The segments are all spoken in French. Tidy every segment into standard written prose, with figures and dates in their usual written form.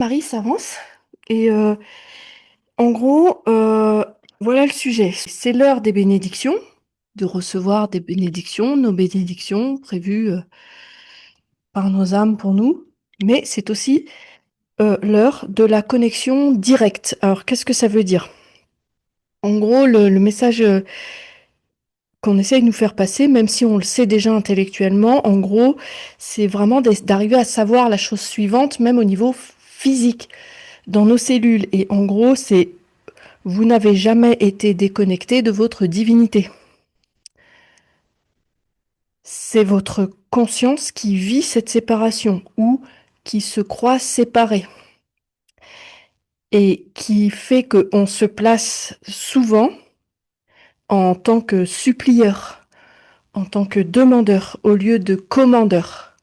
Marie s'avance et en gros, voilà le sujet. C'est l'heure des bénédictions, de recevoir des bénédictions, nos bénédictions prévues, par nos âmes pour nous, mais c'est aussi, l'heure de la connexion directe. Alors qu'est-ce que ça veut dire? En gros, le message, qu'on essaye de nous faire passer, même si on le sait déjà intellectuellement, en gros, c'est vraiment d'arriver à savoir la chose suivante, même au niveau physique, dans nos cellules et en gros, c'est: vous n'avez jamais été déconnecté de votre divinité. C'est votre conscience qui vit cette séparation ou qui se croit séparée et qui fait qu'on se place souvent en tant que supplieur, en tant que demandeur au lieu de commandeur.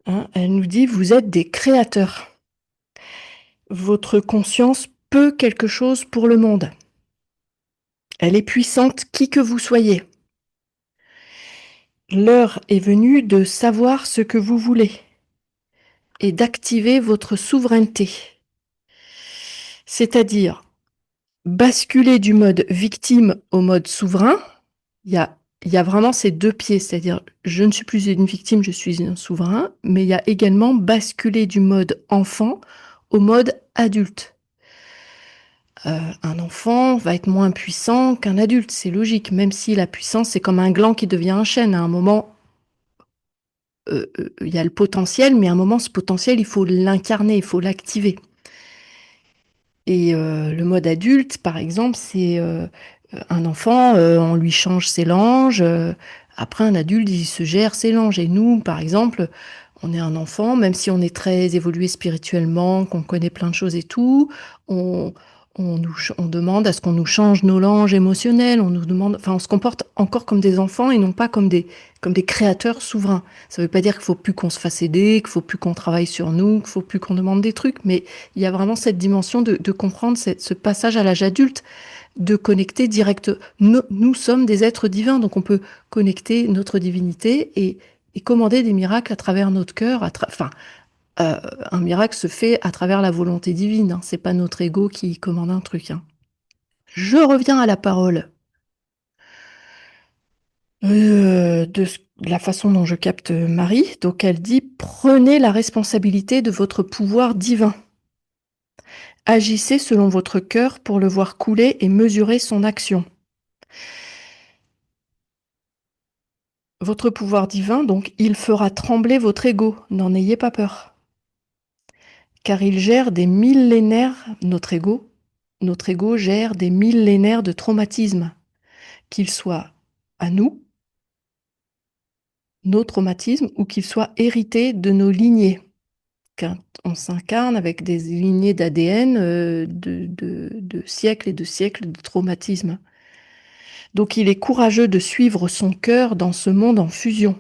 Hein, elle nous dit: vous êtes des créateurs. Votre conscience peut quelque chose pour le monde. Elle est puissante qui que vous soyez. L'heure est venue de savoir ce que vous voulez et d'activer votre souveraineté. C'est-à-dire basculer du mode victime au mode souverain. Il y a, il y a vraiment ces deux pieds, c'est-à-dire je ne suis plus une victime, je suis un souverain, mais il y a également basculer du mode enfant au mode adulte. Un enfant va être moins puissant qu'un adulte, c'est logique, même si la puissance, c'est comme un gland qui devient un chêne. À un moment, il y a le potentiel, mais à un moment, ce potentiel, il faut l'incarner, il faut l'activer. Et le mode adulte, par exemple, c'est un enfant, on lui change ses langes. Après, un adulte, il se gère ses langes. Et nous, par exemple, on est un enfant, même si on est très évolué spirituellement, qu'on connaît plein de choses et tout, on, on demande à ce qu'on nous change nos langes émotionnelles. On nous demande, enfin, on se comporte encore comme des enfants et non pas comme des créateurs souverains. Ça ne veut pas dire qu'il faut plus qu'on se fasse aider, qu'il faut plus qu'on travaille sur nous, qu'il faut plus qu'on demande des trucs, mais il y a vraiment cette dimension de comprendre ce passage à l'âge adulte, de connecter direct. Nous sommes des êtres divins, donc on peut connecter notre divinité et commander des miracles à travers notre cœur. Un miracle se fait à travers la volonté divine. Hein. C'est pas notre ego qui commande un truc. Hein. Je reviens à la parole de la façon dont je capte Marie. Donc elle dit: prenez la responsabilité de votre pouvoir divin. Agissez selon votre cœur pour le voir couler et mesurer son action. Votre pouvoir divin, donc, il fera trembler votre ego. N'en ayez pas peur. Car il gère des millénaires, notre ego gère des millénaires de traumatismes, qu'ils soient à nous, nos traumatismes, ou qu'ils soient hérités de nos lignées. Quand on s'incarne avec des lignées d'ADN de siècles et de siècles de traumatismes. Donc il est courageux de suivre son cœur dans ce monde en fusion.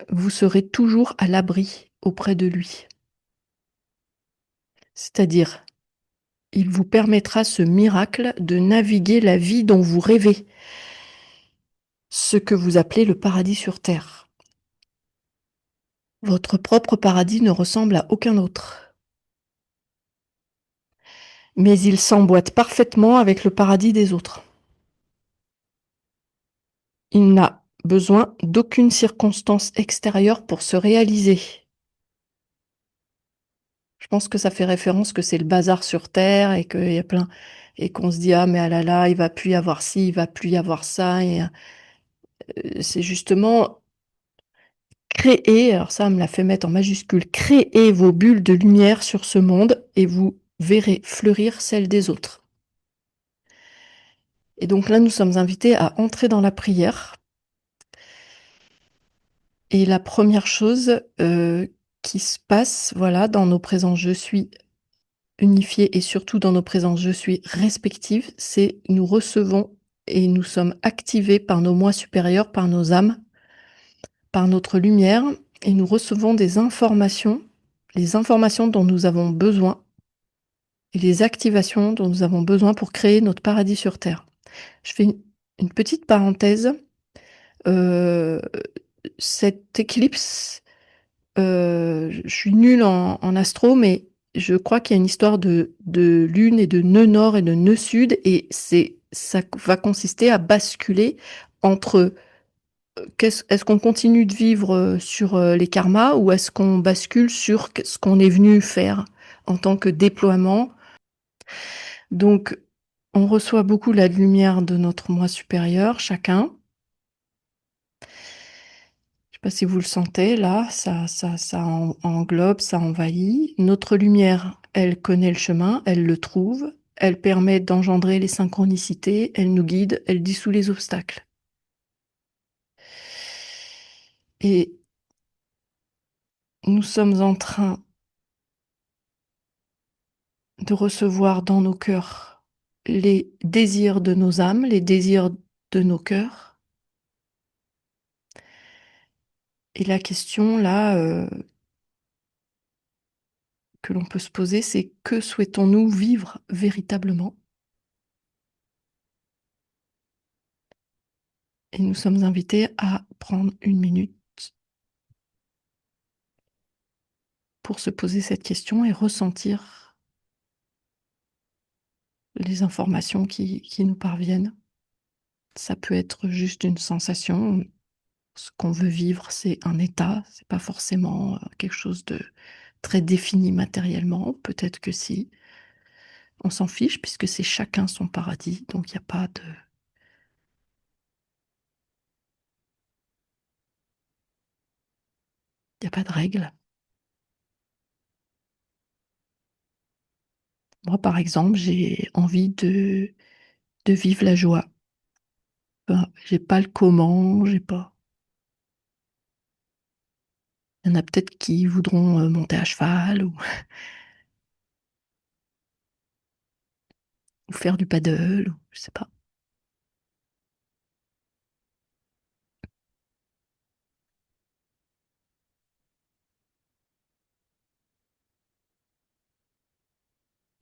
Vous serez toujours à l'abri auprès de lui. C'est-à-dire, il vous permettra ce miracle de naviguer la vie dont vous rêvez, ce que vous appelez le paradis sur Terre. Votre propre paradis ne ressemble à aucun autre. Mais il s'emboîte parfaitement avec le paradis des autres. Il n'a besoin d'aucune circonstance extérieure pour se réaliser. Je pense que ça fait référence que c'est le bazar sur Terre et qu'il y a plein et qu'on se dit: ah mais ah là là, il va plus y avoir ci, il va plus y avoir ça. Et c'est justement créer. Alors ça, me l'a fait mettre en majuscule. Créez vos bulles de lumière sur ce monde et vous verrez fleurir celles des autres. Et donc là, nous sommes invités à entrer dans la prière. Et la première chose qui se passe, voilà, dans nos présences, je suis unifiée et surtout dans nos présences, je suis respective, c'est nous recevons et nous sommes activés par nos moi supérieurs, par nos âmes, par notre lumière, et nous recevons des informations, les informations dont nous avons besoin, et les activations dont nous avons besoin pour créer notre paradis sur Terre. Je fais une petite parenthèse. Euh, cette éclipse, je suis nulle en astro, mais je crois qu'il y a une histoire de lune et de nœud nord et de nœud sud, et ça va consister à basculer entre est-ce qu'on continue de vivre sur les karmas, ou est-ce qu'on bascule sur ce qu'on est venu faire en tant que déploiement. Donc, on reçoit beaucoup la lumière de notre moi supérieur, chacun. Je sais pas si vous le sentez, là, ça englobe, ça envahit. Notre lumière, elle connaît le chemin, elle le trouve, elle permet d'engendrer les synchronicités, elle nous guide, elle dissout les obstacles. Et nous sommes en train de recevoir dans nos cœurs les désirs de nos âmes, les désirs de nos cœurs. Et la question, là, que l'on peut se poser, c'est: que souhaitons-nous vivre véritablement? Et nous sommes invités à prendre une minute pour se poser cette question et ressentir les informations qui nous parviennent. Ça peut être juste une sensation. Ce qu'on veut vivre, c'est un état, c'est pas forcément quelque chose de très défini matériellement. Peut-être que si. On s'en fiche puisque c'est chacun son paradis, donc il n'y a pas de, y a pas de règle. Moi, par exemple, j'ai envie de vivre la joie. Enfin, j'ai pas le comment, j'ai pas. Il y en a peut-être qui voudront monter à cheval ou faire du paddle, ou je sais pas.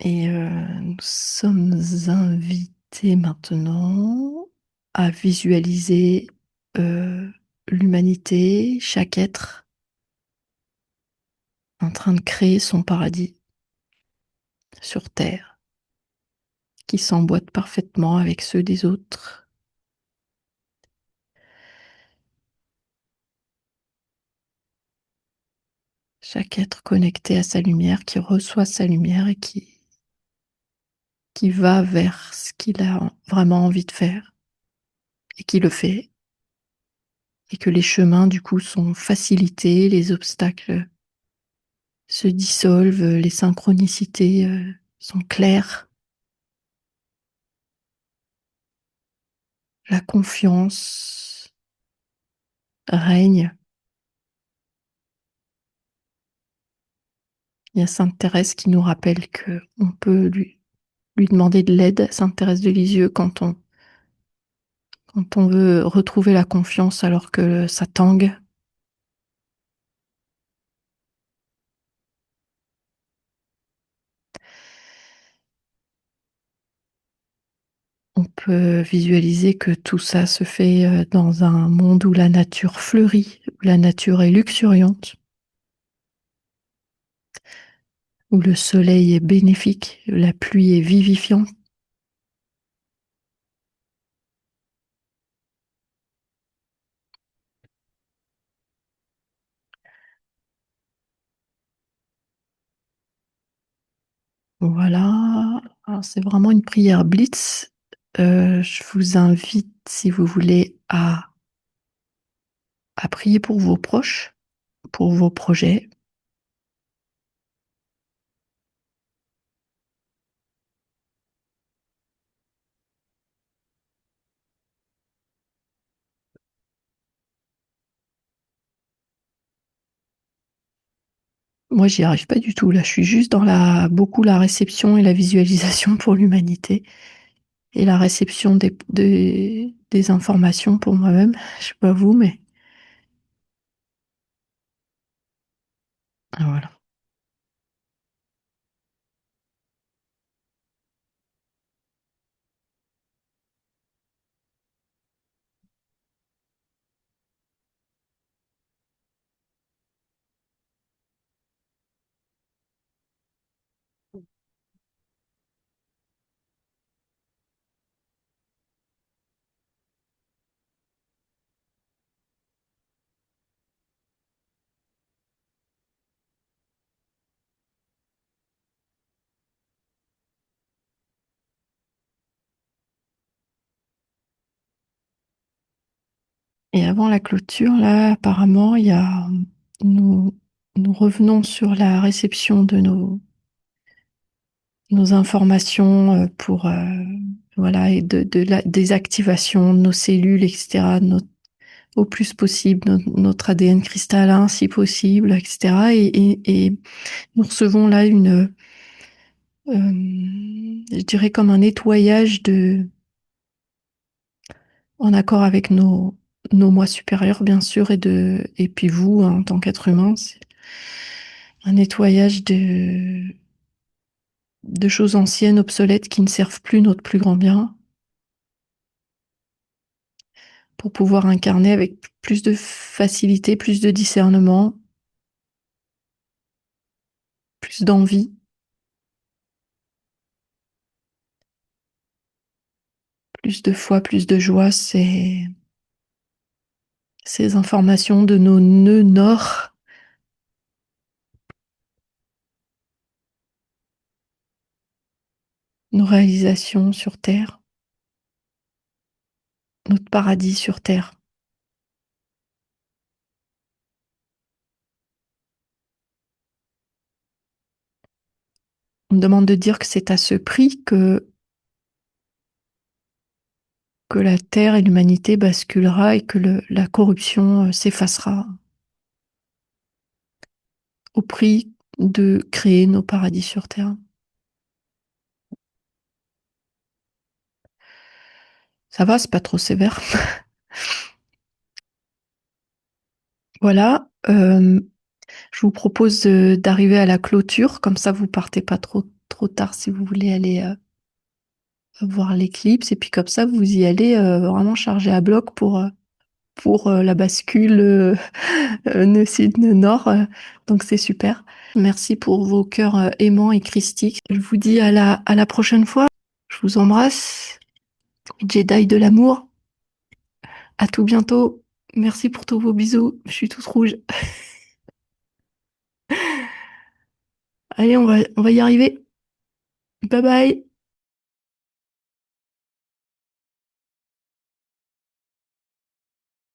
Et nous sommes invités maintenant à visualiser euh, l'humanité, chaque être en train de créer son paradis sur Terre, qui s'emboîte parfaitement avec ceux des autres. Chaque être connecté à sa lumière, qui reçoit sa lumière et qui va vers ce qu'il a vraiment envie de faire et qui le fait. Et que les chemins, du coup, sont facilités, les obstacles se dissolvent, les synchronicités sont claires, la confiance règne. Il y a Sainte Thérèse qui nous rappelle qu'on peut lui demander de l'aide, Sainte Thérèse de Lisieux, quand on veut retrouver la confiance alors que ça tangue. On peut visualiser que tout ça se fait dans un monde où la nature fleurit, où la nature est luxuriante, où le soleil est bénéfique, la pluie est vivifiante. Voilà. Alors, c'est vraiment une prière blitz. Je vous invite, si vous voulez, à prier pour vos proches, pour vos projets. Moi, j'y arrive pas du tout. Là, je suis juste dans beaucoup la réception et la visualisation pour l'humanité, et la réception des informations pour moi-même. Je sais pas vous, mais voilà. Et avant la clôture, là, apparemment, nous, nous revenons sur la réception de nos informations pour, voilà, et de la désactivation de nos cellules, etc., au plus possible, notre ADN cristallin, si possible, etc. Et nous recevons là je dirais comme un nettoyage en accord avec nos moi supérieurs, bien sûr, et puis vous, hein, en tant qu'être humain, c'est un nettoyage de choses anciennes, obsolètes, qui ne servent plus notre plus grand bien, pour pouvoir incarner avec plus de facilité, plus de discernement, plus d'envie, plus de foi, plus de joie. Ces informations de nos nœuds nord, nos réalisations sur Terre, notre paradis sur Terre. On me demande de dire que c'est à ce prix que la Terre et l'humanité basculera et que la corruption s'effacera au prix de créer nos paradis sur Terre. Ça va, c'est pas trop sévère. Voilà. Je vous propose d'arriver à la clôture, comme ça vous partez pas trop tard si vous voulez aller voir l'éclipse, et puis comme ça vous y allez vraiment chargé à bloc pour la bascule nœud sud, nœud nord. Donc c'est super. Merci pour vos cœurs aimants et christiques. Je vous dis à la prochaine fois. Je vous embrasse. Jedi de l'amour. À tout bientôt. Merci pour tous vos bisous. Je suis toute rouge. Allez, on va y arriver. Bye bye.